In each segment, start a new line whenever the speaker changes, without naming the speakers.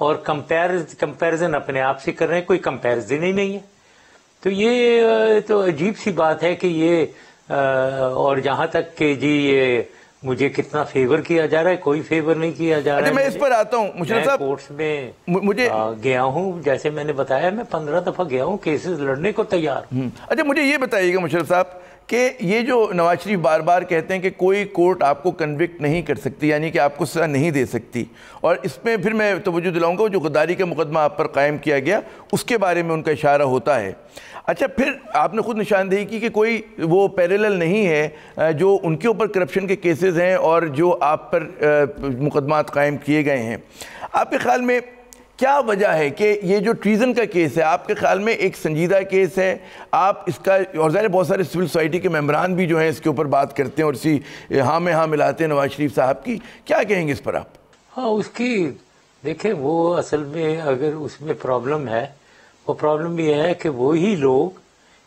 اور کمپیرزن اپنے آپ سے کر رہے ہیں، کوئی کمپیرزن ہی نہیں ہے. تو یہ تو عجیب سی بات ہے کہ یہ اور جہاں تک کہ جی یہ مجھے کتنا فیور کیا جا رہا ہے، کوئی فیور نہیں کیا جا رہا ہے.
میں اس پر آتا ہوں مشرف صاحب.
کورٹس میں
مجھے
گیا ہوں، جیسے میں نے بتایا میں 15 دفعہ گیا ہوں، کیسز لڑنے کو تیار.
اچھا مجھے یہ بتائیے گا مشرف صاحب کہ یہ جو نواز شریف بار بار کہتے ہیں کہ کوئی کورٹ آپ کو کنوکٹ نہیں کر سکتی، یعنی کہ آپ کو سزا نہیں دے سکتی، اور اس میں پھر میں توجہ دلاؤں گا جو غداری کا مقدمہ آپ پر قائم کیا گیا اس کے بارے میں ان کا اشارہ ہوتا ہے. اچھا پھر آپ نے خود نشاندہی کی کہ کوئی وہ پیریلل نہیں ہے جو ان کے اوپر کرپشن کے کیسز ہیں اور جو آپ پر مقدمات قائم کیے گئے ہیں. آپ کے خیال میں کیا وجہ ہے کہ یہ جو ٹریزن کا کیس ہے آپ کے خیال میں ایک سنجیدہ کیس ہے؟ آپ اس کا اور ظاہر بہت سارے سول سوسائٹی کے ممبران بھی جو ہیں اس کے اوپر بات کرتے ہیں اور اسی ہاں میں ہاں ملاتے ہیں نواز شریف صاحب کی، کیا کہیں گے اس پر آپ؟
ہاں اس کی دیکھیں وہ اصل میں اگر اس میں پرابلم ہے، وہ پرابلم یہ ہے کہ وہی لوگ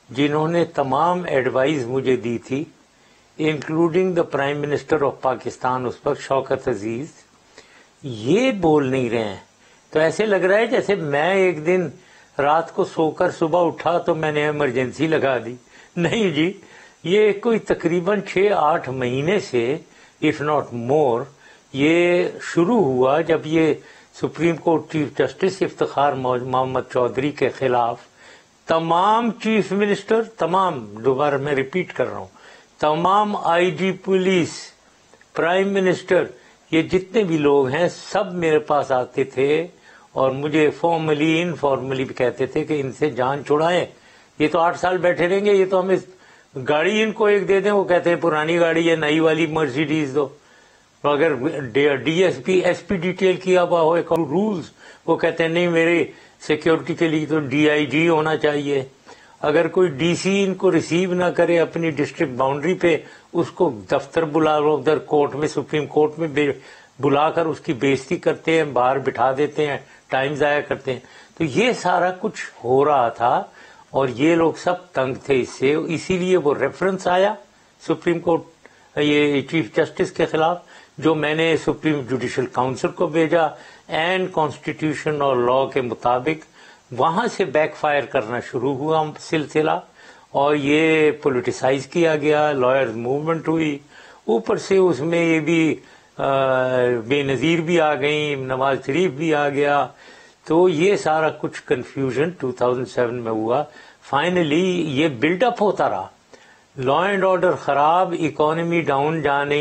جنہوں نے تمام ایڈوائز مجھے دی تھی including the prime minister of Pakistan اس وقت شوکت عزیز، یہ بول نہیں رہے ہیں. تو ایسے لگ رہا ہے جیسے میں ایک دن رات کو سو کر صبح اٹھا تو میں نے ایمرجنسی لگا دی. نہیں جی، یہ کوئی تقریباً 6-8 مہینے سے اف ناٹ مور یہ شروع ہوا جب یہ supreme court chief justice Iftikhar Muhammad Chaudhry کے خلاف تمام چیف منسٹر، تمام، دوبارہ میں ریپیٹ کر رہا ہوں، تمام آئی جی پولیس، پرائم منسٹر، یہ جتنے بھی لوگ ہیں سب میرے پاس آتے تھے اور مجھے فارملی انفارملی بھی کہتے تھے کہ ان سے جان چھڑائیں، یہ تو 8 سال بیٹھے رہیں گے، یہ تو ہمیں گاڑی ان کو ایک دے دیں، وہ کہتے ہیں پرانی گاڑی ہے، نئی والی مرسیڈیز دو. اگر ڈی ایس پی ڈیٹیل کیا ہوا ہو رولز، وہ کہتے ہیں نہیں میرے سیکیورٹی کے لیے تو ڈی آئی جی ہونا چاہیے. اگر کوئی ڈی سی ان کو ریسیو نہ کرے اپنی ڈسٹرکٹ باؤنڈری پہ، اس کو دفتر بلا لو، ادھر کورٹ میں، سپریم کورٹ میں بلا کر اس کی بےزتی کرتے ہیں، باہر بٹھا دیتے ہیں، ٹائم ضائع کرتے ہیں. تو یہ سارا کچھ ہو رہا تھا اور یہ لوگ سب تنگ تھے اس سے، اسی لیے وہ ریفرنس آیا سپریم کورٹ یہ چیف جسٹس کے خلاف، جو میں نے سپریم جوڈیشل کاؤنسل کو بھیجا اینڈ کانسٹیٹیوشن اور لاء کے مطابق. وہاں سے بیک فائر کرنا شروع ہوا سلسلہ اور یہ پولیٹیسائز کیا گیا، لائرز موومنٹ ہوئی، اوپر سے اس میں یہ بھی بے نظیر بھی آ گئیں، نواز شریف بھی آ گیا. تو یہ سارا کچھ کنفیوژن 2007 میں ہوا. فائنلی یہ بلڈ اپ ہوتا رہا، لا اینڈ آرڈر خراب، اکانومی ڈاؤن جانے،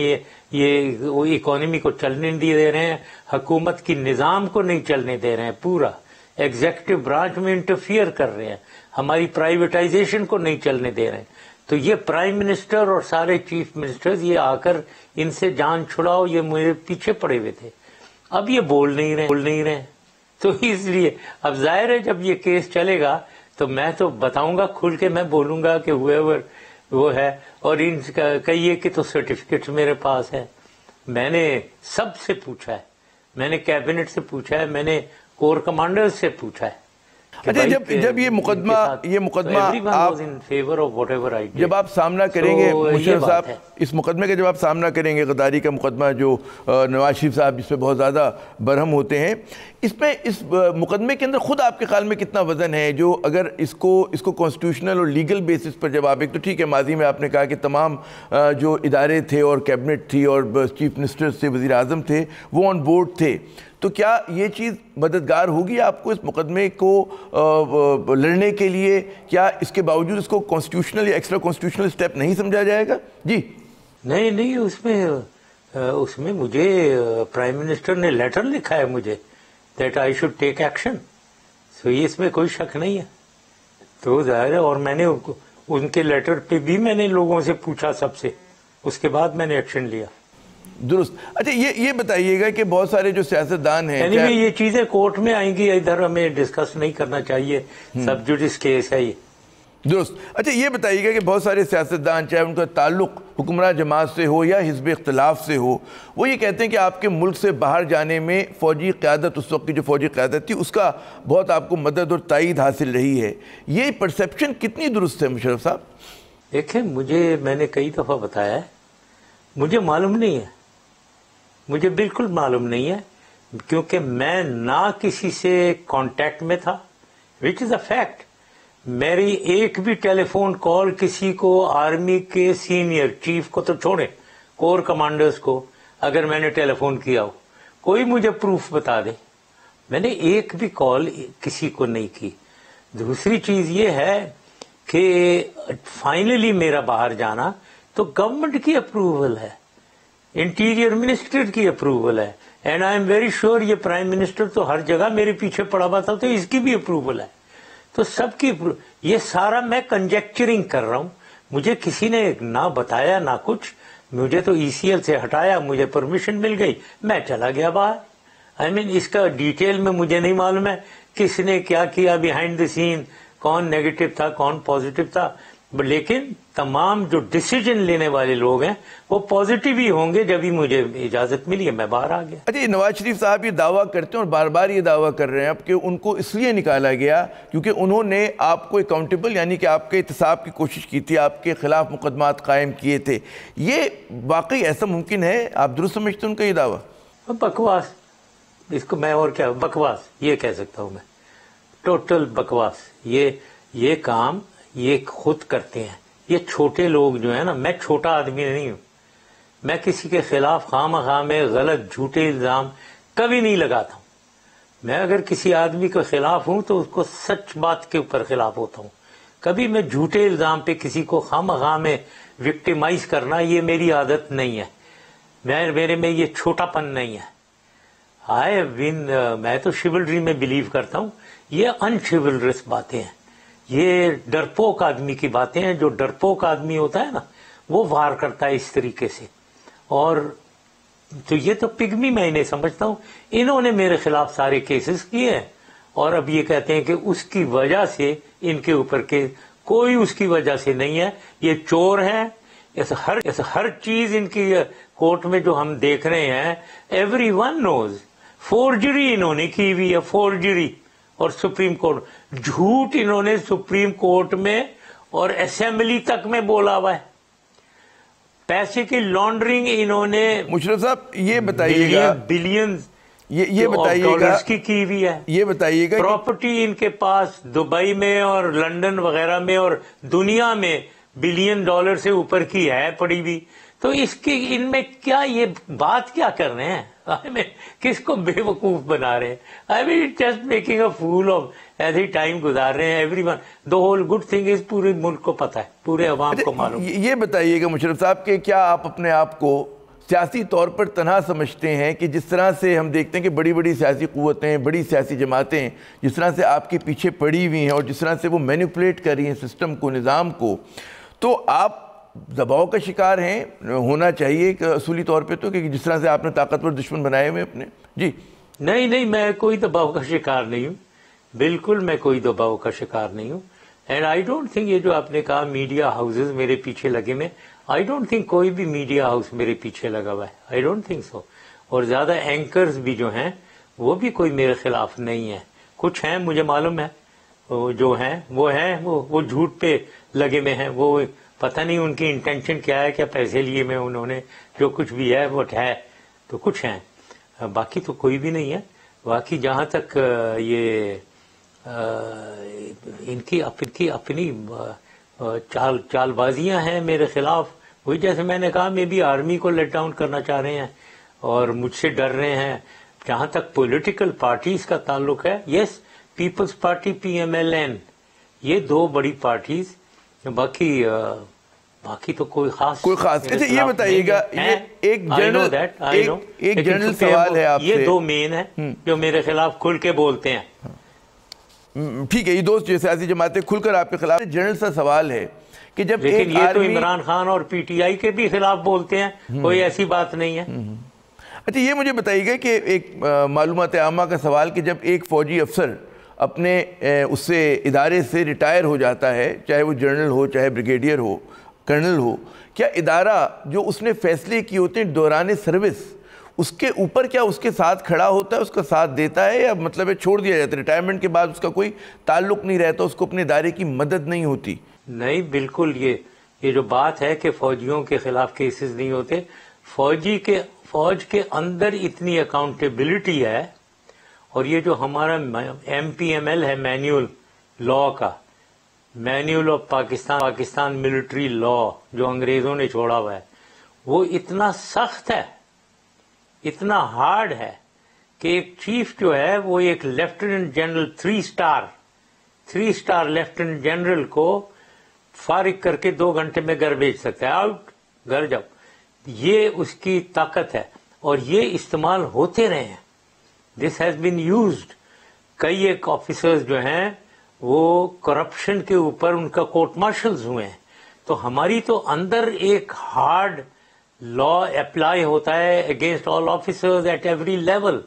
یہ اکانومی کو چلنے نہیں دے رہے ہیں، حکومت کی نظام کو نہیں چلنے دے رہے ہیں، پورا ایگزیکٹو برانچ میں انٹرفیئر کر رہے ہیں، ہماری پرائیویٹائزیشن کو نہیں چلنے دے رہے ہیں. تو یہ پرائم منسٹر اور سارے چیف منسٹرز یہ آ کر ان سے جان چھڑاؤ، یہ میرے پیچھے پڑے ہوئے تھے. اب یہ بول نہیں رہے. تو اس لیے اب ظاہر ہے جب یہ کیس چلے گا تو میں تو بتاؤں گا، کھل کے میں بولوں گا کہ whoever وہ ہے. اور ان کہیے کہ تو سرٹیفکیٹس میرے پاس ہے، میں نے سب سے پوچھا ہے، میں نے کیبنٹ سے پوچھا ہے، میں نے کور کمانڈر سے پوچھا ہے.
اچھا جب یہ مقدمہ آپ جب آپ سامنا کریں گے مشرف صاحب، اس مقدمے کا جب آپ سامنا کریں گے، غداری کا مقدمہ جو نواز شریف صاحب اس پہ بہت زیادہ برہم ہوتے ہیں، اس مقدمے کے اندر خود آپ کے خیال میں کتنا وزن ہے جو اگر اس کو کانسٹیٹیوشنل اور لیگل بیسس پر جب آپ ایک تو ٹھیک ہے ماضی میں آپ نے کہا کہ تمام جو ادارے تھے اور کیبنٹ تھی اور چیف منسٹر تھے، وزیر اعظم تھے، وہ آن بورڈ تھے، تو کیا یہ چیز مددگار ہوگی آپ کو اس مقدمے کو لڑنے کے لیے؟ کیا اس کے باوجود اس کو کانسٹیٹیوشنل یا ایکسٹرا کانسٹیٹیوشنل سٹیپ نہیں سمجھا جائے گا؟ جی
نہیں، اس میں مجھے پرائم منسٹر نے لیٹر لکھا ہے مجھے that I should take action. So یہ اس میں کوئی شک نہیں ہے. تو ظاہر ہے، اور میں نے ان کے لیٹر پہ بھی میں نے لوگوں سے پوچھا سب سے، اس کے بعد میں نے ایکشن لیا.
درست. اچھا یہ بتائیے گا کہ بہت سارے جو سیاستدان ہیں،
یعنی یہ چیزیں کورٹ میں آئیں گی، ادھر ہمیں ڈسکس نہیں کرنا چاہیے، سب جوڈس کیس ہے یہ.
درست. اچھا یہ بتائیے گا کہ بہت سارے سیاستدان چاہے ان کا تعلق حکمراں جماعت سے ہو یا حزب اختلاف سے ہو، وہ یہ کہتے ہیں کہ آپ کے ملک سے باہر جانے میں فوجی قیادت، اس وقت کی جو فوجی قیادت تھی، اس کا بہت آپ کو مدد اور تائید حاصل رہی ہے. یہ پرسیپشن کتنی درست ہے مشرف صاحب؟
دیکھیں میں نے کئی دفعہ بتایا ہے، مجھے معلوم نہیں ہے، مجھے بالکل معلوم نہیں ہے. کیونکہ میں نہ کسی سے کانٹیکٹ میں تھا، وچ از اے فیکٹ. میری ایک بھی ٹیلی فون کال کسی کو، آرمی کے سینئر چیف کو تو چھوڑے، کور کمانڈرز کو اگر میں نے ٹیلی فون کیا ہو، کوئی مجھے پروف بتا دے. میں نے ایک بھی کال کسی کو نہیں کی. دوسری چیز یہ ہے کہ فائنلی میرا باہر جانا تو گورنمنٹ کی اپروول ہے، انٹیریئر منسٹر کی اپروول ہے، and I am very sure یہ پرائم منسٹر تو ہر جگہ میرے پیچھے پڑا ہوا تھا، تو اس کی بھی اپروول ہے. تو سب کی یہ سارا میں کنجیکچرنگ کر رہا ہوں. مجھے کسی نے نہ بتایا نہ کچھ، مجھے تو ای سی ایل سے ہٹایا، مجھے پرمیشن مل گئی، میں چلا گیا باہر. اس کا ڈیٹیل میں مجھے نہیں معلوم ہے کس نے کیا کیا بیہائنڈ دی سین، کون نیگیٹو تھا کون پازیٹو تھا، لیکن تمام جو ڈیسیجن لینے والے لوگ ہیں وہ پازیٹیو ہی ہوں گے. جب ہی مجھے اجازت ملی ہے میں باہر آ گیا.
اچھا، نواز شریف صاحب یہ دعویٰ کرتے ہیں اور بار بار یہ دعویٰ کر رہے ہیں اب کہ ان کو اس لیے نکالا گیا کیونکہ انہوں نے آپ کو اکاؤنٹیبل، یعنی کہ آپ کے احتساب کی کوشش کی تھی، آپ کے خلاف مقدمات قائم کیے تھے. یہ واقعی ایسا ممکن ہے؟ آپ درست سمجھتے ہیں ان کا یہ دعویٰ؟
بکواس، اس کو میں اور کیا بکواس یہ کہہ سکتا ہوں، میں ٹوٹل بکواس. یہ کام یہ خود کرتے ہیں یہ چھوٹے لوگ جو ہیں نا. میں چھوٹا آدمی نہیں ہوں، میں کسی کے خلاف خواہ میں غلط جھوٹے الزام کبھی نہیں لگاتا ہوں. میں اگر کسی آدمی کے خلاف ہوں تو اس کو سچ بات کے اوپر خلاف ہوتا ہوں. کبھی میں جھوٹے الزام پہ کسی کو خواہ میں وکٹیمائز کرنا یہ میری عادت نہیں ہے. میرے میں یہ چھوٹا پن نہیں ہے. میں تو شیولری میں بلیو کرتا ہوں. یہ انشیولرس باتیں ہیں، یہ ڈرپوک آدمی کی باتیں ہیں. جو ڈرپوک آدمی ہوتا ہے نا وہ وار کرتا ہے اس طریقے سے. اور تو یہ تو پگمی میں انہیں سمجھتا ہوں. انہوں نے میرے خلاف سارے کیسز کیے ہیں اور اب یہ کہتے ہیں کہ اس کی وجہ سے ان کے اوپر کیس. کوئی اس کی وجہ سے نہیں ہے. یہ چور ہیں. ہر چیز ان کی کورٹ میں جو ہم دیکھ رہے ہیں، ایوری ون نوز فورجری انہوں نے کی ہوئی ہے، فورجری. اور سپریم کورٹ جھوٹ انہوں نے سپریم کورٹ میں اور اسمبلی تک میں بولا ہوا ہے. پیسے کی لانڈرنگ انہوں نے
مشرف صاحب یہ بتائیے گا،
بلینز
یہ بتائیے گا
ڈالرز کی ہوئی ہے.
یہ بتائیے گا
پراپرٹی ان کے پاس دبئی میں اور لندن وغیرہ میں اور دنیا میں بلین ڈالر سے اوپر کی ہے پڑی ہوئی. تو اس کی ان میں کیا یہ بات کیا کر رہے ہیں؟ کس کو بے وقوف بنا رہے ہیں؟ Just making a fool of is ہی ٹائم گزار رہے ہیں. Every one the whole good thing is پورے ملک کو پتہ ہے، پورے عوام کو معلوم.
یہ بتائیے گا مشرف صاحب کہ کیا آپ اپنے آپ کو سیاسی طور پر تنہا سمجھتے ہیں کہ جس طرح سے ہم دیکھتے ہیں کہ بڑی بڑی سیاسی قوتیں، بڑی سیاسی جماعتیں جس طرح سے آپ کے پیچھے پڑی ہوئی ہیں اور جس طرح سے وہ مینیپولیٹ کر رہی ہیں سسٹم کو، نظام کو، تو آپ دباؤ کا شکار ہیں؟ ہونا چاہیے کہ اصولی طور پہ تو کہ جس طرح سے آپ نے طاقتور دشمن بنائے ہوئے اپنے. جی
نہیں، میں کوئی دباؤ کا شکار نہیں ہوں. بالکل میں کوئی دباؤ کا شکار نہیں ہوں. اینڈ آئی ڈونٹ تھنک یہ جو آپ نے کہا میڈیا ہاؤسز میرے پیچھے لگے میں، آئی ڈونٹ تھنک کوئی بھی میڈیا ہاؤس میرے پیچھے لگا ہوا ہے. آئی ڈونٹ تھنک سو. اور زیادہ اینکرز بھی جو ہیں وہ بھی کوئی میرے خلاف نہیں ہے. کچھ ہیں مجھے معلوم ہے، جو ہیں وہ جھوٹ پہ لگے میں ہیں. وہ پتہ نہیں ان کی انٹینشن کیا ہے، کیا پیسے لیے میں انہوں نے. جو کچھ بھی ہے وہ ہے تو کچھ ہیں، باقی تو کوئی بھی نہیں ہے. باقی جہاں تک یہ ان کی اپنی چال بازیاں ہیں میرے خلاف، وہی جیسے میں نے کہا میں بھی آرمی کو لیٹ ڈاؤن کرنا چاہ رہے ہیں اور مجھ سے ڈر رہے ہیں. جہاں تک پولیٹیکل پارٹیز کا تعلق ہے، یس، پیپلز پارٹی PMLN، یہ دو بڑی پارٹیز. باقی تو کوئی خاص.
اچھا یہ بتائیے گا، ایک جنرل سوال ہے آپ سے.
یہ دو مین ہیں جو میرے خلاف کھل کے بولتے ہیں.
ٹھیک ہے، یہ دوست جو سیاسی جماعتیں کھل کر آپ کے خلاف. جنرل سا سوال ہے کہ جب
لیکن یہ تو عمران خان اور PTI کے بھی خلاف بولتے ہیں، کوئی ایسی بات نہیں ہے.
اچھا یہ مجھے بتائیے گا کہ ایک معلومات عامہ کا سوال کہ جب ایک فوجی افسر اپنے اس سے ادارے سے ریٹائر ہو جاتا ہے، چاہے وہ جنرل ہو، چاہے بریگیڈیئر ہو، کرنل ہو، کیا ادارہ جو اس نے فیصلے کیے ہوتے ہیں دوران سروس، اس کے اوپر کیا اس کے ساتھ کھڑا ہوتا ہے، اس کا ساتھ دیتا ہے، یا مطلب ہے چھوڑ دیا جاتا ہے؟ ریٹائرمنٹ کے بعد اس کا کوئی تعلق نہیں رہتا، اس کو اپنے ادارے کی مدد نہیں ہوتی؟
نہیں، بالکل. یہ جو بات ہے کہ فوجیوں کے خلاف کیسز نہیں ہوتے، فوج کے اندر اتنی اکاؤنٹیبلٹی ہے. اور یہ جو ہمارا MPML ہے، مینیول لا کا، مینیول آف پاکستان ملٹری لا، جو انگریزوں نے چھوڑا ہوا ہے، وہ اتنا سخت ہے، اتنا ہارڈ ہے کہ ایک چیف جو ہے وہ ایک lieutenant general 3 star lieutenant general کو فارغ کر کے 2 گھنٹے میں گھر بھیج سکتا ہے. آؤٹ، گھر جاؤ. یہ اس کی طاقت ہے اور یہ استعمال ہوتے رہے ہیں. This has been used. کئی ایک آفیسرز جو ہیں وہ کرپشن کے اوپر ان کا کورٹ مارشلز ہوئے ہیں. تو ہماری تو اندر ایک ہارڈ لا اپلائی ہوتا ہے against all officers at every level.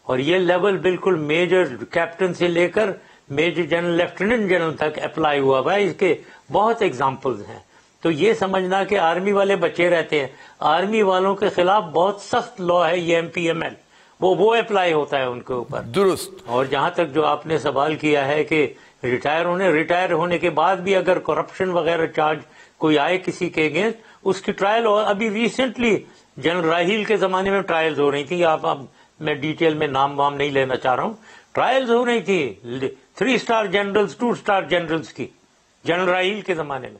اور یہ لیول بالکل میجر کیپٹن سے لے کر میجر جنرل لیفٹیننٹ جنرل تک اپلائی ہوا ہوا ہے. اس کے بہت ایگزامپلز ہیں. تو یہ سمجھنا کہ آرمی والے بچے رہتے ہیں، آرمی والوں کے خلاف بہت سخت لا ہے یہ MPML، وہ اپلائی ہوتا ہے ان کے اوپر.
درست.
اور جہاں تک جو آپ نے سوال کیا ہے کہ ریٹائر ہونے کے بعد بھی اگر کرپشن وغیرہ چارج کوئی آئے کسی کے اگینسٹ، اس کی ٹرائل، اور ابھی ریسنٹلی جنرل راہیل کے زمانے میں ٹرائلز ہو رہی تھی. اب میں ڈیٹیل میں نام وام نہیں لینا چاہ رہا ہوں. ٹرائلز ہو رہی تھی 3 اسٹار جنرلز 2 اسٹار جنرلز کی جنرل راہیل کے زمانے میں.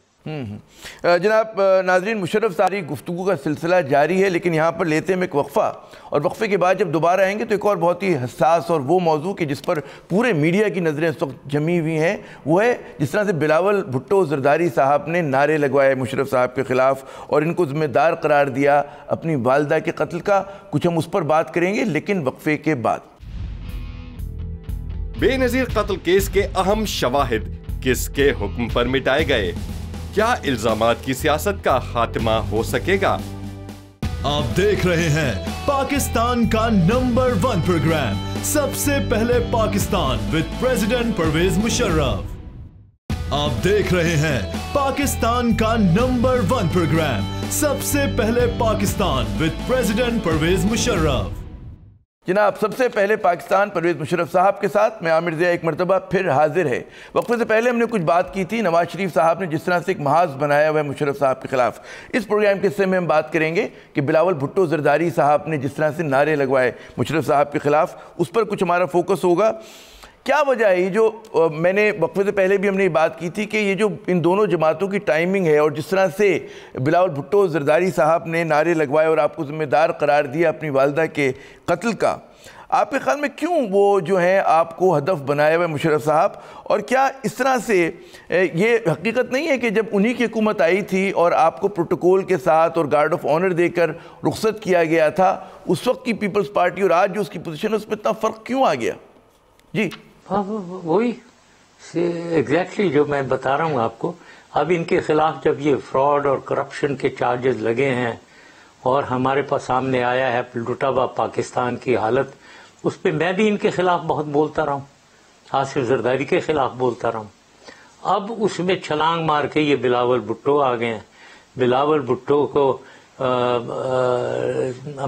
جناب ناظرین، مشرف ساری گفتگو کا سلسلہ جاری ہے، لیکن یہاں پر لیتے ہیں ایک وقفہ، اور وقفے کے بعد جب دوبارہ آئیں گے تو ایک اور بہت ہی حساس اور وہ موضوع کہ جس پر پورے میڈیا کی نظریں اس وقت جمی ہوئی ہیں، وہ ہے جس طرح سے بلاول بھٹو زرداری صاحب نے نعرے لگوائے مشرف صاحب کے خلاف اور ان کو ذمہ دار قرار دیا اپنی والدہ کے قتل کا. کچھ ہم اس پر بات کریں گے لیکن وقفے کے بعد.
بے نظیر قتل کیس کے اہم شواہد کس کے حکم پر مٹائے گئے؟ کیا الزامات کی سیاست کا خاتمہ ہو سکے گا؟
آپ دیکھ رہے ہیں پاکستان کا نمبر 1 پروگرام، سب سے پہلے پاکستان وذ پریزیڈنٹ پرویز مشرف. آپ دیکھ رہے ہیں پاکستان کا نمبر 1 پروگرام، سب سے پہلے پاکستان وذ پریزیڈنٹ پرویز مشرف.
جناب، سب سے پہلے پاکستان پرویز مشرف صاحب کے ساتھ میں عامر ضیاء ایک مرتبہ پھر حاضر ہے. وقفے سے پہلے ہم نے کچھ بات کی تھی نواز شریف صاحب نے جس طرح سے ایک محاذ بنایا ہوا ہے مشرف صاحب کے خلاف. اس پروگرام کے حصے میں ہم بات کریں گے کہ بلاول بھٹو زرداری صاحب نے جس طرح سے نعرے لگوائے مشرف صاحب کے خلاف، اس پر کچھ ہمارا فوکس ہوگا. کیا وجہ ہے یہ جو میں نے وقفے سے پہلے بھی ہم نے یہ بات کی تھی کہ یہ جو ان دونوں جماعتوں کی ٹائمنگ ہے اور جس طرح سے بلاول بھٹو زرداری صاحب نے نعرے لگوائے اور آپ کو ذمہ دار قرار دیا اپنی والدہ کے قتل کا، آپ کے خیال میں کیوں وہ جو ہیں آپ کو ہدف بنائے ہوئے مشرف صاحب؟ اور کیا اس طرح سے یہ حقیقت نہیں ہے کہ جب انہی کی حکومت آئی تھی اور آپ کو پروٹوکول کے ساتھ اور گارڈ آف آنر دے کر رخصت کیا گیا تھا، اس وقت کی پیپلز پارٹی اور آج جو اس کی پوزیشن ہے اس میں اتنا فرق کیوں آ گیا؟ جی
ہاں، وہی ایگزیکٹلی جو میں بتا رہا ہوں آپ کو. اب ان کے خلاف جب یہ فراڈ اور کرپشن کے چارجز لگے ہیں اور ہمارے پاس سامنے آیا ہے لٹا ہوا پاکستان کی حالت، اس پہ میں بھی ان کے خلاف بہت بولتا رہا ہوں، آصف زرداری کے خلاف بولتا رہا ہوں. اب اس میں چھلانگ مار کے یہ بلاول بھٹو آ گئے ہیں. بلاول بھٹو کو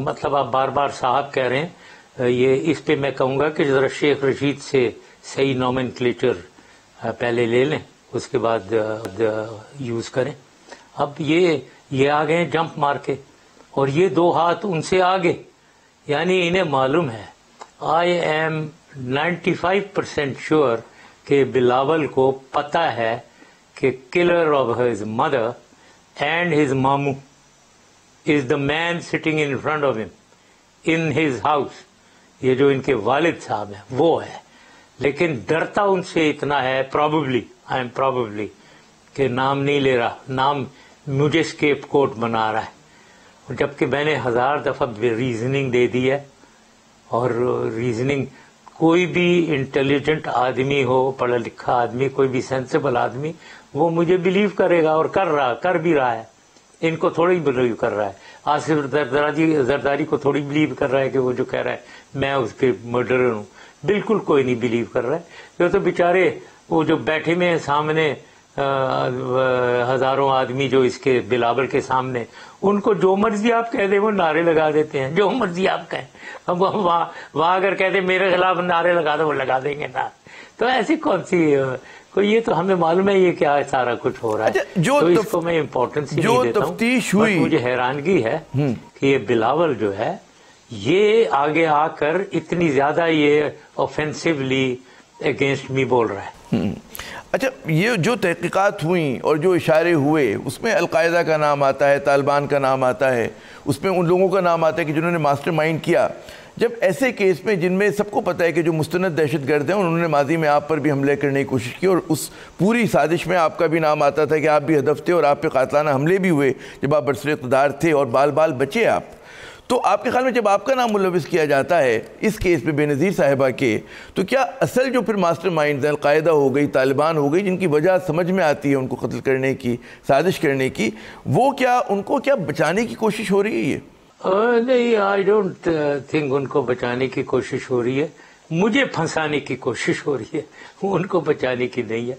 مطلب آپ بار بار صاحب کہہ رہے ہیں، یہ اس پہ میں کہوں گا کہ ذرا شیخ رشید سے صحیح نومنکلیچر پہلے لے لیں، اس کے بعد یوز کریں. اب یہ آ گئے جمپ مار کے، اور یہ 2 ہاتھ ان سے آگے، یعنی انہیں معلوم ہے. I am 95% sure کہ بلاول کو پتہ ہے کہ killer of his mother and his mamu is the man sitting in front of him in his house. یہ جو ان کے والد صاحب ہیں وہ ہے، لیکن ڈرتا ان سے اتنا ہے probably کہ نام نہیں لے رہا، نام مجھے اسکیپ کوٹ بنا رہا ہے، جبکہ میں نے 1000 دفعہ ریزننگ دے دی ہے. اور ریزننگ کوئی بھی انٹیلیجنٹ آدمی ہو، پڑھا لکھا آدمی، کوئی بھی سینسیبل آدمی، وہ مجھے بلیو کرے گا اور کر بھی رہا ہے. ان کو تھوڑی بلیو کر رہا ہے، آصف زرداری کو تھوڑی بلیو کر رہا ہے کہ وہ جو کہہ رہا ہے میں اس کے مرڈرر ہوں. بالکل کوئی نہیں بلیو کر رہا ہے. یہ تو بیچارے وہ جو بیٹھے میں سامنے ہزاروں آدمی جو اس کے بلاول کے سامنے، ان کو جو مرضی آپ کہہ دیں وہ نعرے لگا دیتے ہیں، جو مرضی آپ کہیں. اب وہاں اگر کہتے میرے خلاف نعرے لگا دو وہ لگا دیں گے نا. تو ایسی کون سی کوئی یہ تو ہمیں معلوم ہے یہ کیا سارا کچھ ہو رہا ہے, تو اس کو میں امپورٹنس ہی نہیں دیتا ہوں. مجھے حیرانگی ہے کہ یہ بلاول جو ہے یہ آگے آ کر اتنی زیادہ یہ اوفینسولی اگینسٹ می بول رہا ہے.
اچھا, یہ جو تحقیقات ہوئیں اور جو اشارے ہوئے اس میں القاعدہ کا نام آتا ہے, طالبان کا نام آتا ہے, اس میں ان لوگوں کا نام آتا ہے کہ جنہوں نے ماسٹر مائنڈ کیا. جب ایسے کیس میں جن میں سب کو پتہ ہے کہ جو مستند دہشت گرد ہیں انہوں نے ماضی میں آپ پر بھی حملے کرنے کی کوشش کی اور اس پوری سازش میں آپ کا بھی نام آتا تھا کہ آپ بھی ہدف تھے اور آپ پہ قاتلانہ حملے بھی ہوئے جب آپ برسر اقتدار تھے اور بال بال بچے آپ, تو آپ کے خیال میں جب آپ کا نام ملوث کیا جاتا ہے اس کیس میں بے نظیر صاحبہ کے, تو کیا اصل جو پھر ماسٹر مائنڈز ہیں القاعدہ ہو گئی, طالبان ہو گئی, جن کی وجہ سمجھ میں آتی ہے ان کو قتل کرنے کی, سازش کرنے کی, وہ کیا ان کو کیا بچانے کی کوشش ہو رہی ہے یہ؟
نہیں, آئی ڈونٹ تھنک ان کو بچانے کی کوشش ہو رہی ہے, مجھے پھنسانے کی کوشش ہو رہی ہے, ان کو بچانے کی نہیں ہے.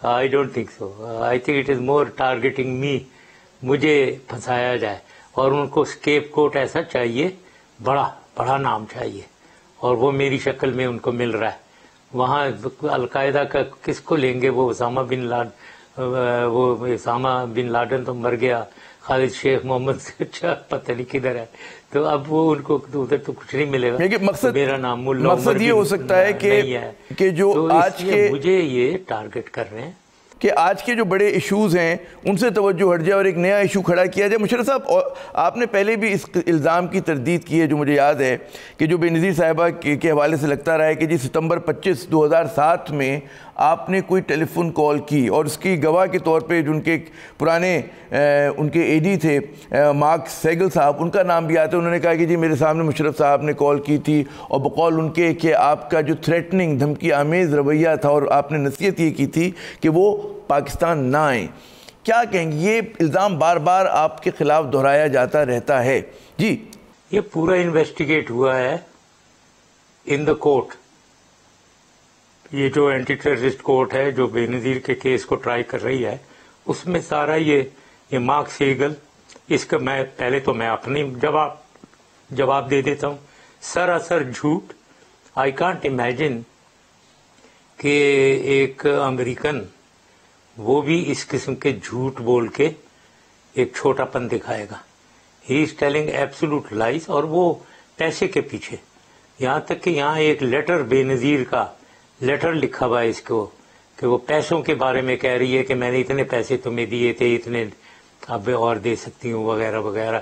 I don't think so, I think it is more targeting me, مجھے پھنسایا جائے اور ان کو اسکیپ کوٹ ایسا چاہیے, بڑا نام چاہیے, اور وہ میری شکل میں ان کو مل رہا ہے. وہاں القاعدہ کا کس کو لیں گے, وہ اسامہ بن لادن تو مر گیا, خالد شیخ محمد سے اچھا پتہ نہیں کدھر ہے, تو اب وہ ان کو ادھر تو کچھ نہیں ملے گا. میرا نام
مقصد یہ ہو سکتا ہے کہ جو آج کے
مجھے یہ ٹارگٹ کر رہے ہیں
کہ آج کے جو بڑے ایشوز ہیں ان سے توجہ ہٹ جائے اور ایک نیا ایشو کھڑا کیا جائے. مشرف صاحب, آپ نے پہلے بھی اس الزام کی تردید کی ہے جو مجھے یاد ہے کہ جو بے نظیر صاحبہ کے حوالے سے لگتا رہا ہے کہ ستمبر 25, 2007 میں آپ نے کوئی ٹیلی فون کال کی اور اس کی گواہ کے طور پہ جو ان کے پرانے ان کے اے ڈی تھے مارک سیگل صاحب, ان کا نام بھی آتا ہے. انہوں نے کہا کہ جی میرے سامنے مشرف صاحب نے کال کی تھی اور بقول ان کے کہ آپ کا جو تھریٹننگ دھمکی آمیز رویہ تھا اور آپ نے نصیحت یہ کی تھی کہ وہ پاکستان نہ آئیں. کیا کہیں گے, یہ الزام بار بار آپ کے خلاف دہرایا جاتا رہتا ہے. جی,
یہ پورا انویسٹیگیٹ ہوا ہے ان دا کورٹ. یہ جو اینٹی ٹیررسٹ کورٹ ہے جو بے نظیر کے کیس کو ٹرائی کر رہی ہے, اس میں سارا یہ مارک سیگل, اس کا میں پہلے تو میں اپنی جواب دے دیتا ہوں. سراسر جھوٹ. آئی کانٹ امیجن کہ ایک امریکن وہ بھی اس قسم کے جھوٹ بول کے ایک چھوٹا پن دکھائے گا. ہی از ٹیلنگ ایبسولوٹ لائز, اور وہ پیسے کے پیچھے. یہاں تک کہ یہاں ایک لیٹر بے نظیر کا لیٹر لکھا ہوا ہے اس کو کہ وہ پیسوں کے بارے میں کہہ رہی ہے کہ میں نے اتنے پیسے تمہیں دیے تھے, اتنے اب اور دے سکتی ہوں وغیرہ وغیرہ.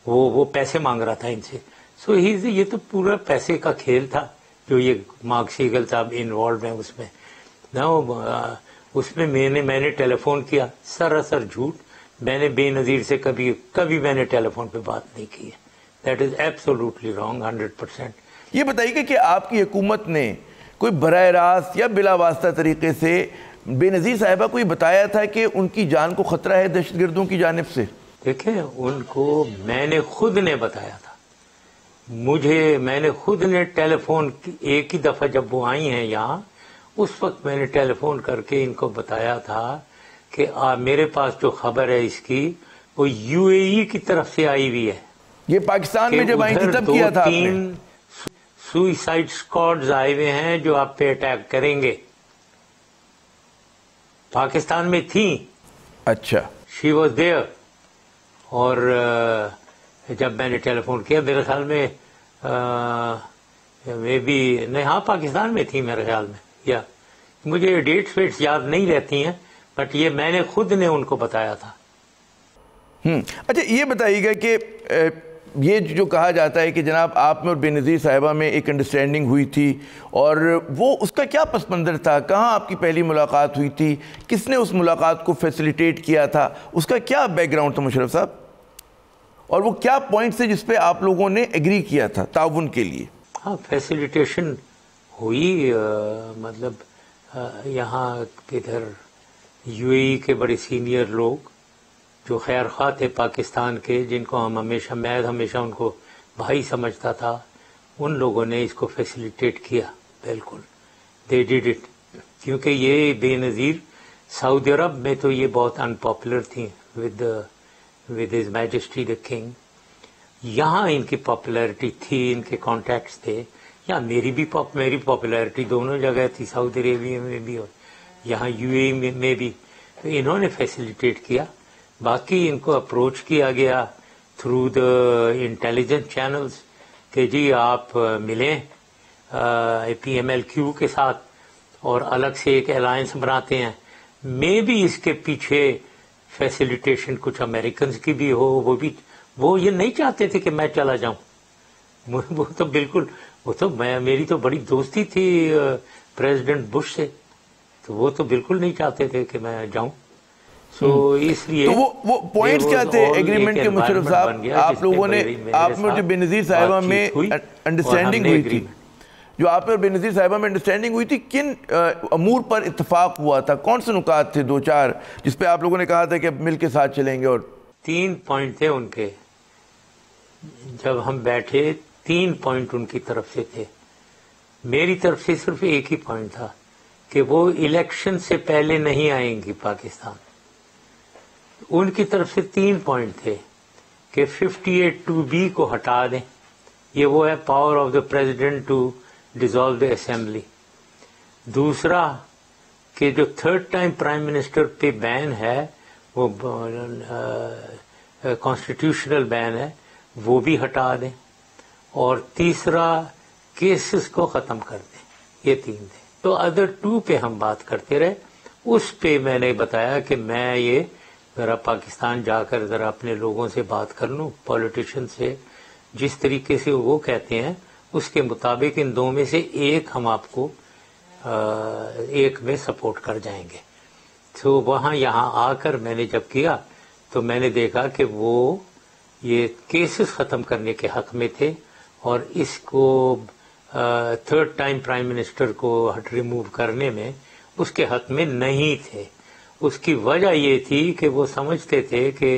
وہ پیسے مانگ رہا تھا ان سے. سو یہ تو پورا پیسے کا کھیل تھا جو یہ مارک سیگل صاحب انوالوڈ ہیں اس میں. اس میں میں نے ٹیلی فون کیا, سراسر جھوٹ. میں نے بے نظیر سے کبھی میں نے ٹیلی فون پہ بات نہیں کی ہے. That is absolutely wrong 100%.
یہ بتائیے کہ آپ کی حکومت نے کوئی براہ راست یا بلا واسطہ طریقے سے بے نظیر صاحبہ کو یہ بتایا تھا کہ ان کی جان کو خطرہ ہے دہشت گردوں کی جانب سے؟
دیکھیں, ان کو میں نے خود نے بتایا تھا. میں نے خود نے ٹیلی فون ایک ہی دفعہ جب وہ آئی ہیں یہاں, اس وقت میں نے ٹیلی فون کر کے ان کو بتایا تھا کہ میرے پاس جو خبر ہے اس کی وہ یو اے ای کی طرف سے آئی ہوئی ہے.
یہ پاکستان میں جب آئی تھی تب کیا تھا آپ نے؟
2-3 سوئسائڈ اسکواڈز آئے ہوئے ہیں جو آپ پہ اٹیک کریں گے. پاکستان میں تھیں.
اچھا,
شی واز دیئر. اور جب میں نے ٹیلی فون کیا, میرے خیال میں نہیں, ہاں پاکستان میں تھی میرے خیال میں, یا مجھے ڈیٹس ویٹس یاد نہیں رہتی ہیں, بٹ یہ میں نے خود نے ان کو بتایا تھا.
اچھا, یہ بتائیے گا کہ یہ جو کہا جاتا ہے کہ جناب آپ میں اور بے نظیر صاحبہ میں ایک انڈرسٹینڈنگ ہوئی تھی, اور وہ اس کا کیا پس منظر تھا؟ کہاں آپ کی پہلی ملاقات ہوئی تھی؟ کس نے اس ملاقات کو فیسیلیٹیٹ کیا تھا؟ اس کا کیا بیک گراؤنڈ تھا مشرف صاحب؟ اور وہ کیا پوائنٹ سے جس پہ آپ لوگوں نے ایگری کیا تھا تعاون کے لیے؟
ہاں, فیسیلیٹیشن ہوئی. مطلب یہاں ادھر یو اے ای کے بڑے سینئر لوگ جو خیر خواہ تھے پاکستان کے, جن کو میں ہمیشہ ان کو بھائی سمجھتا تھا, ان لوگوں نے اس کو فیسیلیٹیٹ کیا. بالکل, دے ڈیڈ اٹ. کیونکہ یہ بے نظیر سعودی عرب میں تو یہ بہت ان پاپولر تھیں with his majesty the king. یہاں ان کی پاپولیرٹی تھی, ان کے کانٹیکٹس تھے. یا میری پاپولیرٹی دونوں جگہ تھی, سعودی عربیہ میں بھی اور یہاں UAE میں بھی، تو انہوں نے فیسیلیٹیٹ کیا. باقی ان کو اپروچ کیا گیا تھرو دا انٹیلیجنس چینلز کہ جی آپ ملیں PMLQ کے ساتھ اور الگ سے ایک الائنس بناتے ہیں. میں بھی اس کے پیچھے فیسیلیٹیشن کچھ امریکنز کی بھی ہو. وہ یہ نہیں چاہتے تھے کہ میں چلا جاؤں. وہ تو بالکل، وہ تو میری تو بڑی دوستی تھی پریزیڈنٹ بش سے، تو وہ تو بالکل نہیں چاہتے تھے کہ میں جاؤں. سو اس لیے
تو وہ پوائنٹس کیا تھے ایگریمنٹ کے مشرف صاحب؟ آپ لوگوں نے، آپ میں جو بے نظیر صاحبہ میں انڈرسٹینڈنگ ہوئی تھی، جو آپ اور بے نظیر صاحبہ میں انڈرسٹینڈنگ ہوئی تھی، کن امور پر اتفاق ہوا تھا؟ کون سے نکات تھے 2-4 جس پہ آپ لوگوں نے کہا تھا کہ مل کے ساتھ چلیں گے؟ اور
3 پوائنٹ تھے ان کے. جب ہم بیٹھے 3 پوائنٹ ان کی طرف سے تھے. میری طرف سے صرف ایک ہی پوائنٹ تھا کہ وہ الیکشن سے پہلے نہیں آئیں گی پاکستان. ان کی طرف سے 3 پوائنٹ تھے کہ 58(2)B کو ہٹا دیں. یہ وہ ہے power of the president to dissolve the assembly. دوسرا کہ جو 3rd ٹائم پرائم منسٹر پہ بین ہے، وہ کانسٹیٹیوشنل بین ہے، وہ بھی ہٹا دیں. اور تیسرا کیسز کو ختم کر دیں. یہ 3 تھے. تو ادر 2 پہ ہم بات کرتے رہے. اس پہ میں نے بتایا کہ میں یہ ذرا پاکستان جا کر ذرا اپنے لوگوں سے بات کر لوں، پولیٹیشین سے، جس طریقے سے وہ کہتے ہیں اس کے مطابق ان 2 میں سے ایک ہم آپ کو ایک میں سپورٹ کر جائیں گے. تو وہاں یہاں آ کر میں نے جب کیا تو میں نے دیکھا کہ وہ یہ کیسز ختم کرنے کے حق میں تھے اور اس کو 3rd ٹائم پرائم منسٹر کو ریموو کرنے میں اس کے حق میں نہیں تھے. اس کی وجہ یہ تھی کہ وہ سمجھتے تھے کہ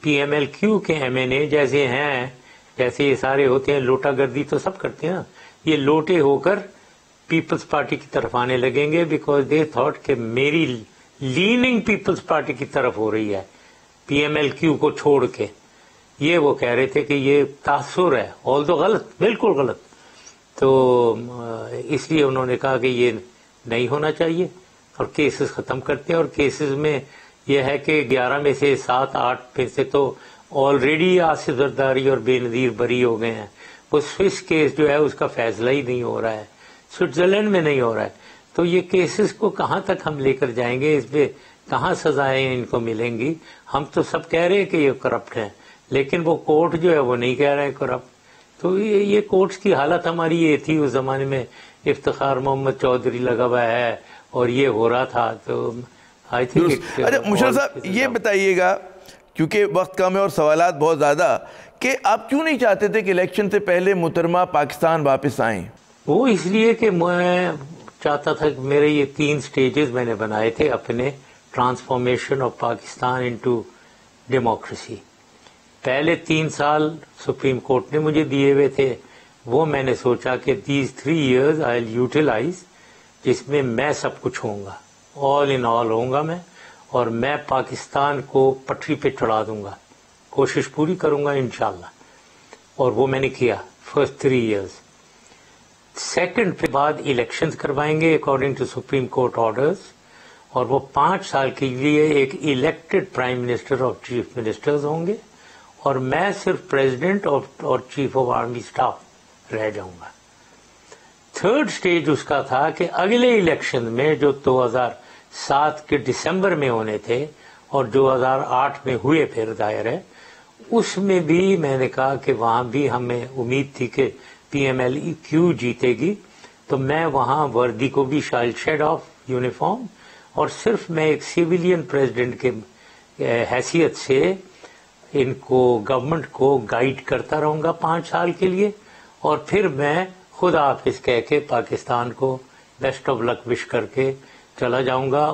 PMLQ کے MNA جیسے ہیں، جیسے یہ سارے ہوتے ہیں، لوٹا گردی تو سب کرتے ہیں نا، یہ لوٹے ہو کر پیپلز پارٹی کی طرف آنے لگیں گے. بیکاز دے تھاٹ کہ میری لیننگ پیپلز پارٹی کی طرف ہو رہی ہے PMLQ کو چھوڑ کے. یہ وہ کہہ رہے تھے کہ یہ تاثر ہے، although غلط، بالکل غلط. تو اس لیے انہوں نے کہا کہ یہ نہیں ہونا چاہیے اور کیسز ختم کرتے ہیں. اور کیسز میں یہ ہے کہ 11 میں سے 7-8 میں سے تو آلریڈی آصف زرداری اور بے نظیر بری ہو گئے ہیں. وہ سوئس کیس جو ہے اس کا فیصلہ ہی نہیں ہو رہا ہے، سوئٹزرلینڈ میں نہیں ہو رہا ہے. تو یہ کیسز کو کہاں تک ہم لے کر جائیں گے؟ اس پہ کہاں سزائیں ان کو ملیں گی؟ ہم تو سب کہہ رہے ہیں کہ یہ کرپٹ ہیں، لیکن وہ کورٹ جو ہے وہ نہیں کہہ رہے ہیں کرپٹ. تو یہ کورٹس کی حالت ہماری یہ تھی اس زمانے میں. افتخار محمد چودھری لگا ہوا ہے اور یہ ہو رہا تھا. تو آئی تھنک.
اچھا مشرف صاحب یہ بتائیے گا، کیونکہ وقت کم ہے اور سوالات بہت زیادہ، کہ آپ کیوں نہیں چاہتے تھے کہ الیکشن سے پہلے محترمہ پاکستان واپس آئیں؟
وہ اس لیے کہ میں چاہتا تھا کہ میرے یہ 3 سٹیجز میں نے بنائے تھے اپنے transformation of Pakistan into democracy. پہلے 3 سال سپریم کورٹ نے مجھے دیے ہوئے تھے، وہ میں نے سوچا کہ these 3 years I'll utilize، جس میں میں سب کچھ ہوں گا، آل ان آل ہوں گا میں، اور میں پاکستان کو پٹری پہ چڑھا دوں گا، کوشش پوری کروں گا انشاءاللہ. اور وہ میں نے کیا فرسٹ 3 years. سیکنڈ پہ بعد الیکشنز کروائیں گے according to supreme court orders, اور وہ 5 سال کے لیے ایک الیکٹڈ پرائم منسٹر اور چیف منسٹرز ہوں گے، اور میں صرف پریزیڈنٹ اور چیف آف آرمی اسٹاف رہ جاؤں گا. 3rd سٹیج اس کا تھا کہ اگلے الیکشن میں جو 2007 کے دسمبر میں ہونے تھے اور 2008 میں ہوئے پھر ظاہر ہے، اس میں بھی میں نے کہا کہ وہاں بھی ہمیں امید تھی کہ PMLQ جیتے گی. تو میں وہاں وردی کو بھی شیڈ آف یونیفارم، اور صرف میں ایک سیویلین پریزیڈنٹ کے حیثیت سے ان کو گورنمنٹ کو گائیڈ کرتا رہوں گا 5 سال کے لیے، اور پھر میں خدا حافظ کہہ کے پاکستان کو بیسٹ آف لک وش کر کے چلا جاؤں گا.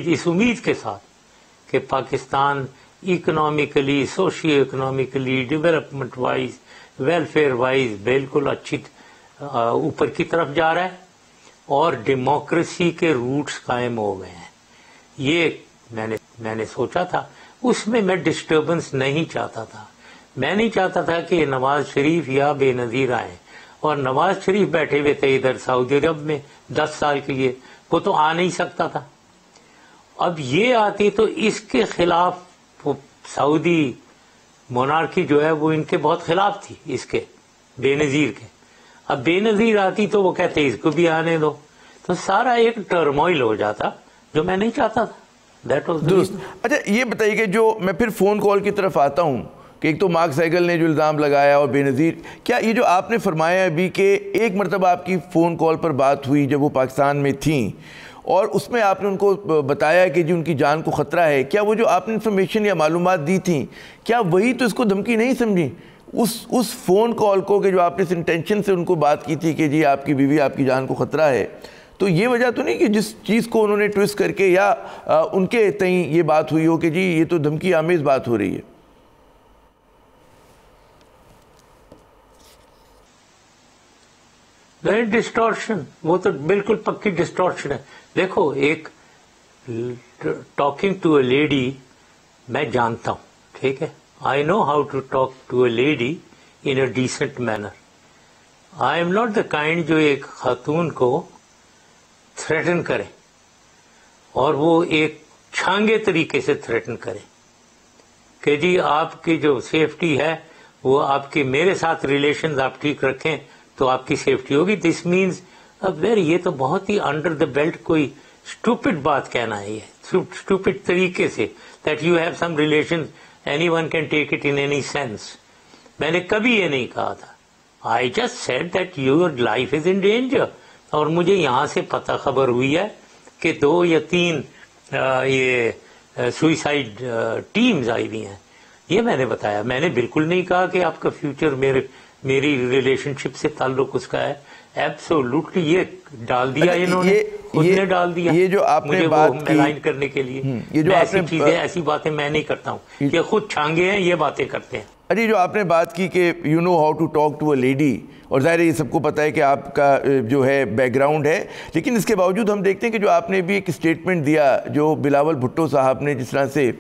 اس امید کے ساتھ کہ Pakistan economically, socio economically, development wise, welfare wise بالکل اچھی اوپر کی طرف جا رہا ہے اور ڈیموکریسی کے روٹس قائم ہو گئے ہیں. یہ میں نے سوچا تھا. اس میں ڈسٹربنس نہیں چاہتا تھا. میں نہیں چاہتا تھا کہ نواز شریف یا بے نظیر آئیں، اور نواز شریف بیٹھے ہوئے تھے ادھر سعودی عرب میں 10 سال کے لیے، وہ تو آ نہیں سکتا تھا. اب یہ آتی تو اس کے خلاف سعودی مونارکی جو ہے وہ ان کے بہت خلاف تھی، اس کے بے نظیر کے. اب بے نظیر آتی تو وہ کہتے اس کو بھی آنے دو، تو سارا ایک ٹرموائل ہو جاتا جو میں نہیں چاہتا تھا.
درست. اچھا یہ بتائیے کہ جو میں پھر فون کال کی طرف آتا ہوں کہ ایک تو مارک سیگل نے جو الزام لگایا اور بے نظیر، کیا یہ جو آپ نے فرمایا ابھی کہ ایک مرتبہ آپ کی فون کال پر بات ہوئی جب وہ پاکستان میں تھیں اور اس میں آپ نے ان کو بتایا کہ جی ان کی جان کو خطرہ ہے، کیا وہ جو آپ نے انفارمیشن یا معلومات دی تھیں کیا وہی تو اس کو دھمکی نہیں سمجھی اس فون کال کو، کہ جو آپ نے اس انٹینشن سے ان کو بات کی تھی کہ جی آپ کی بیوی آپ کی جان کو خطرہ ہے؟ تو یہ وجہ تو نہیں کہ جس چیز کو انہوں نے ٹویسٹ کر کے یا ان کے تئیں یہ بات ہوئی ہو کہ جی یہ تو دھمکی آمیز بات ہو رہی ہے؟
ڈسٹورشن، وہ تو بالکل پکی ڈسٹورشن ہے. دیکھو ایک ٹاکنگ ٹو اے لیڈی میں جانتا ہوں، ٹھیک ہے، I know how to talk to a lady in a decent manner. I am not the kind جو ایک خاتون کو تھریٹن کرے اور وہ ایک چھانگے طریقے سے تھریٹن کرے کہ جی آپ کی جو سیفٹی ہے وہ آپ کی میرے ساتھ ریلیشنز آپ ٹھیک رکھیں تو آپ کی سیفٹی ہوگی. دس مینز اب یہ تو بہت ہی انڈر دا بیلٹ کوئی اسٹوپڈ بات کہنا ہے، یہ اسٹوپڈ طریقے سے that you have some relation any one can take it in any sense. میں نے کبھی یہ نہیں کہا تھا. I just said that your life is in danger. اور مجھے یہاں سے پتہ خبر ہوئی ہے کہ 2 یا 3 یہ سوئسائڈ ٹیمز آئی ہوئی ہیں. یہ میں نے بتایا. میں نے بالکل نہیں کہا کہ آپ کا فیوچر میری ریلیشن شپ سے تعلق اس کا ہے. ایبسولوٹلی یہ ڈال دیا انہوں نے، خود نے ڈال دیا.
یہ جو آپ نے بات کی
ملائن کرنے کے لیے، یہ جو ایسی چیزیں ایسی باتیں میں نہیں کرتا ہوں، یہ خود چھانگے ہیں، یہ باتیں کرتے ہیں.
اجی جو آپ نے بات کی کہ you know how to talk to a lady, اور ظاہر ہے یہ سب کو پتہ ہے کہ آپ کا جو ہے بیک گراؤنڈ ہے، لیکن اس کے باوجود ہم دیکھتے ہیں کہ جو آپ نے بھی ایک اسٹیٹمنٹ دیا جو بلاول بھٹو صاحب نے جس طرح سے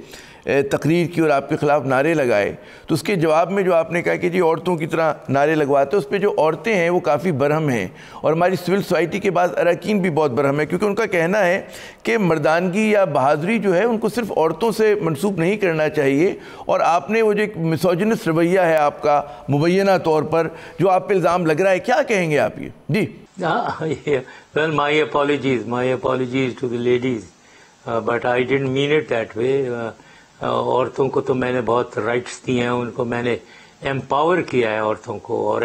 تقریر کی اور آپ کے خلاف نعرے لگائے، تو اس کے جواب میں جو آپ نے کہا کہ جی عورتوں کی طرح نعرے لگواتے، اس پہ جو عورتیں ہیں وہ کافی برہم ہیں اور ہماری سول سوسائٹی کے بعض اراکین بھی بہت برہم ہیں، کیونکہ ان کا کہنا ہے کہ مردانگی یا بہادری جو ہے ان کو صرف عورتوں سے منسوب نہیں کرنا چاہیے. اور آپ نے وہ جو ایک مسوجنس رویہ ہے آپ کا مبینہ طور پر جو آپ پہ الزام لگ رہا ہے، کیا کہیں گے آپ؟ یہ جی
well my apologies to the ladies but I didn't mean it that way. عورتوں کو تو میں نے بہت رائٹس دی ہیں، ان کو میں نے امپاور کیا ہے عورتوں کو، اور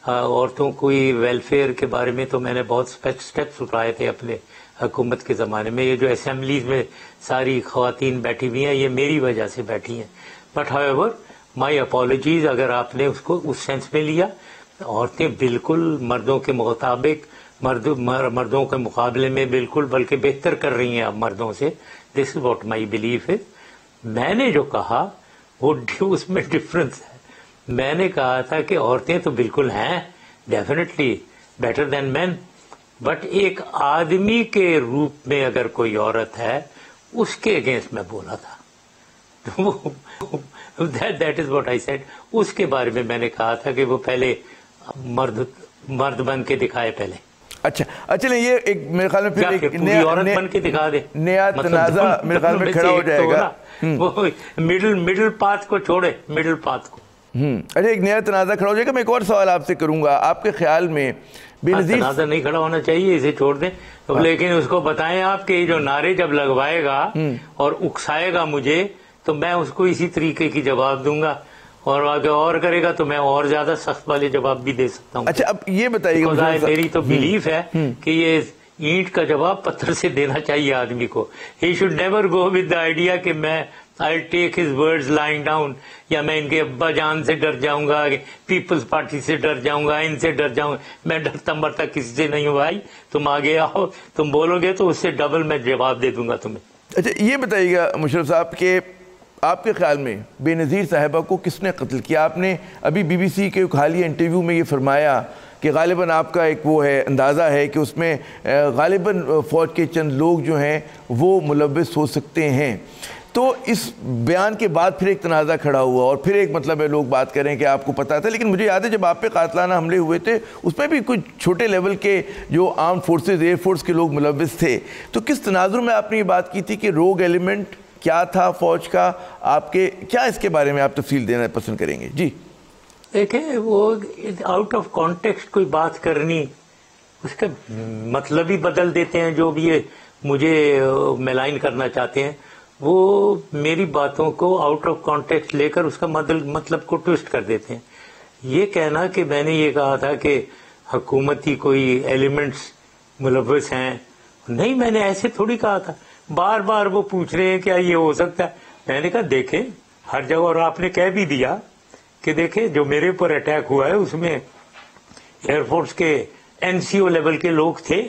عورتوں کو ویلفیئر کے بارے میں تو میں نے بہت اسٹیپس اٹھائے تھے اپنے حکومت کے زمانے میں. یہ جو اسمبلیز میں ساری خواتین بیٹھی ہوئی ہیں یہ میری وجہ سے بیٹھی ہیں. بٹ however my apologies اگر آپ نے اس کو اس سینس میں لیا. عورتیں بالکل مردوں کے مطابق مردوں کے مقابلے میں بالکل بلکہ بہتر کر رہی ہیں اب مردوں سے. دس از واٹ مائی بلیف ہے. میں نے جو کہا وہ اس میں ڈفرنس ہے. میں نے کہا تھا کہ عورتیں تو بالکل ہیں definitely better than men, but ایک آدمی کے روپ میں اگر کوئی عورت ہے اس کے اگینسٹ میں بولا تھا. That is what I said. اس کے بارے میں نے کہا تھا کہ وہ پہلے مرد بن کے دکھائے پہلے.
اچھا چلیں یہ ایک میرے خیال میں پھر ایک
عورت بن کے دکھا دے،
نیا تنازع میرے خیال میں کھڑا ہو جائے گا.
وہ مڈل پاتھ کو چھوڑے، مڈل پاتھ کو.
اچھا ایک نیا تنازع کھڑا ہو جائے گا. میں ایک اور سوال آپ سے کروں گا. آپ کے خیال میں بے نظیر
تنازع نہیں کھڑا ہونا چاہیے، اسے چھوڑ دیں. لیکن اس کو بتائیں آپ کہ جو نعرے جب لگوائے گا اور اکسائے گا مجھے تو میں اس کو اسی طریقے کی جواب دوں گا، اور آگے اور کرے گا تو میں اور زیادہ سخت والے جواب بھی دے سکتا ہوں.
اچھا اب یہ بتائیے گا،
میری تو بلیف ہے کہ یہ اینٹ کا جواب پتھر سے دینا چاہیے آدمی کو. He should never go with the idea کہ میں I'll take his words lying down، یا میں ان کے ابا جان سے ڈر جاؤں گا، پیپلز پارٹی سے ڈر جاؤں گا، ان سے ڈر جاؤں گا. میں ڈرتا مرتا کسی سے نہیں ہوں بھائی. تم آگے آؤ، تم بولو گے تو اس سے ڈبل میں جواب دے دوں گا تمہیں.
اچھا یہ بتائیے گا مشرف صاحب کہ آپ کے خیال میں بے نظیر صاحبہ کو کس نے قتل کیا؟ آپ نے ابھی بی بی سی کے حالیہ انٹرویو میں یہ فرمایا کہ غالباً آپ کا ایک وہ ہے اندازہ ہے کہ اس میں غالباً فوج کے چند لوگ جو ہیں وہ ملوث ہو سکتے ہیں. تو اس بیان کے بعد پھر ایک تنازع کھڑا ہوا اور پھر ایک مطلب ہے لوگ بات کریں کہ آپ کو پتہ تھا، لیکن مجھے یاد ہے جب آپ پہ قاتلانہ حملے ہوئے تھے اس میں بھی کچھ چھوٹے لیول کے جو آرم فورسز ایئر فورس کے لوگ ملوث تھے، تو کس تناظر میں آپ نے یہ بات کی تھی کہ روگ ایلیمنٹ کیا تھا فوج کا آپ کے، کیا اس کے بارے میں آپ تفصیل دینا پسند کریں گے؟ جی
دیکھیں، وہ آؤٹ آف کانٹیکسٹ کوئی بات کرنی اس کا مطلب ہی بدل دیتے ہیں، جو بھی یہ مجھے ملائن کرنا چاہتے ہیں وہ میری باتوں کو آؤٹ آف کانٹیکسٹ لے کر اس کا مطلب کو ٹوسٹ کر دیتے ہیں۔ یہ کہنا کہ میں نے یہ کہا تھا کہ حکومتی کوئی ایلیمنٹس ملوث ہیں، نہیں، میں نے ایسے تھوڑی کہا تھا۔ بار بار وہ پوچھ رہے ہیں کیا یہ ہو سکتا ہے، میں نے کہا دیکھیں ہر جگہ، اور آپ نے کہہ بھی دیا کہ دیکھیں جو میرے اوپر اٹیک ہوا ہے اس میں ایئر فورس کے NCO لیول کے لوگ تھے،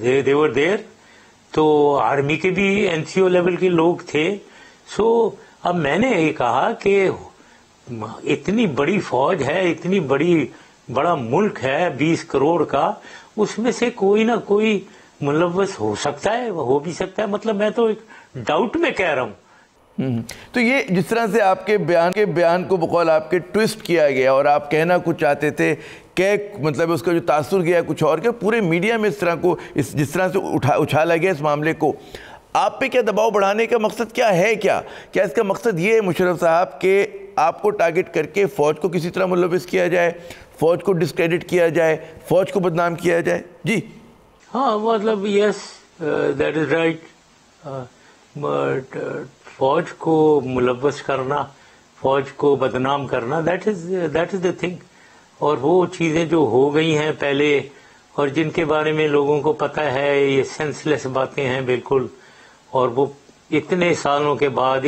they were there، تو آرمی کے بھی NCO لیول کے لوگ تھے۔ سو اب میں نے یہ کہا کہ اتنی بڑی فوج ہے، اتنی بڑا ملک ہے 20 کروڑ کا، اس میں سے کوئی نہ کوئی ملوث ہو سکتا ہے، ہو بھی سکتا ہے، مطلب میں تو ایک ڈاؤٹ میں کہہ رہا ہوں۔
تو یہ جس طرح سے آپ کے بیان کو بقول آپ کے ٹویسٹ کیا گیا اور آپ کہنا کچھ چاہتے تھے کہ مطلب اس کا جو تاثر گیا کچھ اور کہ پورے میڈیا میں جس طرح سے اچھالا گیا اس معاملے کو، آپ پہ کیا دباؤ بڑھانے کا مقصد کیا ہے؟ کیا اس کا مقصد یہ ہے مشرف صاحب کہ آپ کو ٹارگٹ کر کے فوج کو کسی طرح ملوث کیا جائے، فوج کو ڈسکریڈٹ کیا جائے، فوج کو بدنام کیا جائے؟ جی
ہاں، مطلب yes that is right, but فوج کو ملوث کرنا، فوج کو بدنام کرنا، دیٹ از دا تھنگ۔ اور وہ چیزیں جو ہو گئی ہیں پہلے اور جن کے بارے میں لوگوں کو پتہ ہے، یہ سینس لیس باتیں ہیں بالکل، اور وہ اتنے سالوں کے بعد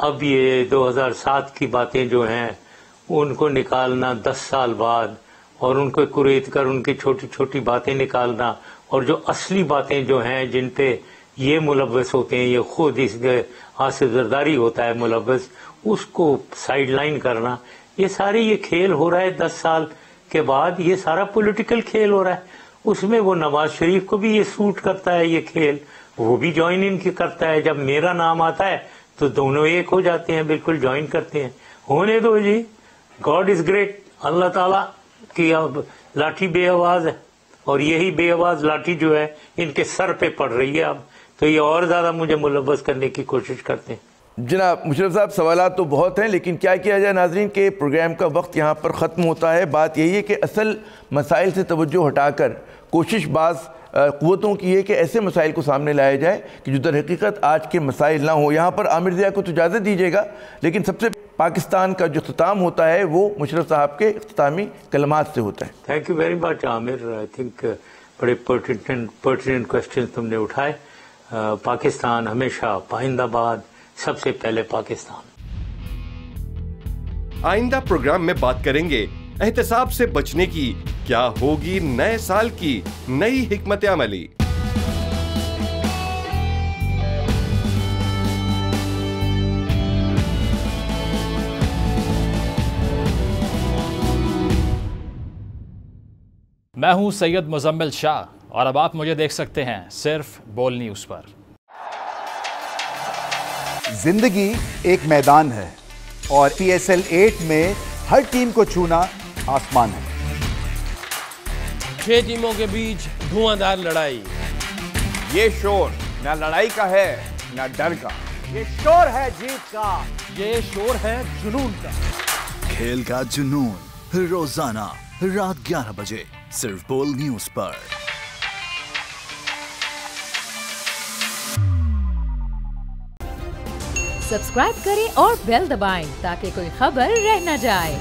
اب یہ 2007 کی باتیں جو ہیں ان کو نکالنا 10 سال بعد، اور ان کو کریت کر ان کی چھوٹی چھوٹی باتیں نکالنا، اور جو اصلی باتیں جو ہیں جن پہ یہ ملوث ہوتے ہیں، یہ خود اس آصف زرداری ہوتا ہے ملوث، اس کو سائیڈ لائن کرنا، یہ سارے یہ کھیل ہو رہا ہے 10 سال کے بعد، یہ سارا پولیٹیکل کھیل ہو رہا ہے۔ اس میں وہ نواز شریف کو بھی یہ سوٹ کرتا ہے یہ کھیل، وہ بھی جوائن ان کرتا ہے۔ جب میرا نام آتا ہے تو دونوں ایک ہو جاتے ہیں، بالکل جوائن کرتے ہیں۔ ہونے دو جی، گاڈ از گریٹ، اللہ تعالیٰ کی اب لاٹھی بے آواز ہے، اور یہی بے آواز لاٹھی جو ہے ان کے سر پہ پڑ رہی ہے اب، تو یہ اور زیادہ مجھے ملوث کرنے کی کوشش کرتے ہیں۔
جناب مشرف صاحب، سوالات تو بہت ہیں، لیکن کیا کیا جائے ناظرین کہ پروگرام کا وقت یہاں پر ختم ہوتا ہے۔ بات یہی ہے کہ اصل مسائل سے توجہ ہٹا کر کوشش بعض قوتوں کی ہے کہ ایسے مسائل کو سامنے لایا جائے کہ جو در حقیقت آج کے مسائل نہ ہوں۔ یہاں پر عامر ضیاء کو تو اجازت دیجیے گا، لیکن سب سے پاکستان کا جو اختتام ہوتا ہے وہ مشرف صاحب کے اختتامی کلمات سے ہوتا ہے۔
Thank you very much Aamir, I think بڑے پرٹیننٹ کوسچن تم نے اٹھائے۔ پاکستان ہمیشہ پائندہ باد، سب سے پہلے پاکستان۔
آئندہ پروگرام میں بات کریں گے احتساب سے بچنے کی، کیا ہوگی نئے سال کی نئی حکمت عملی۔
میں ہوں سید مزمل شاہ اور اب آپ مجھے دیکھ سکتے ہیں صرف بول نیوز پر۔
زندگی ایک میدان ہے اور PSL 8 میں ہر ٹیم کو چھونا آسمان ہے۔
6 ٹیموں کے بیچ دھواں دھار لڑائی،
یہ شور نہ لڑائی کا ہے نہ ڈر کا، یہ شور ہے جیت کا،
یہ شور ہے جنون کا۔
کھیل کا جنون روزانہ رات 11 بجے صرف بول نیوز پر۔
سبسکرائب کریں اور بیل دبائیں تاکہ کوئی خبر رہ نہ جائے۔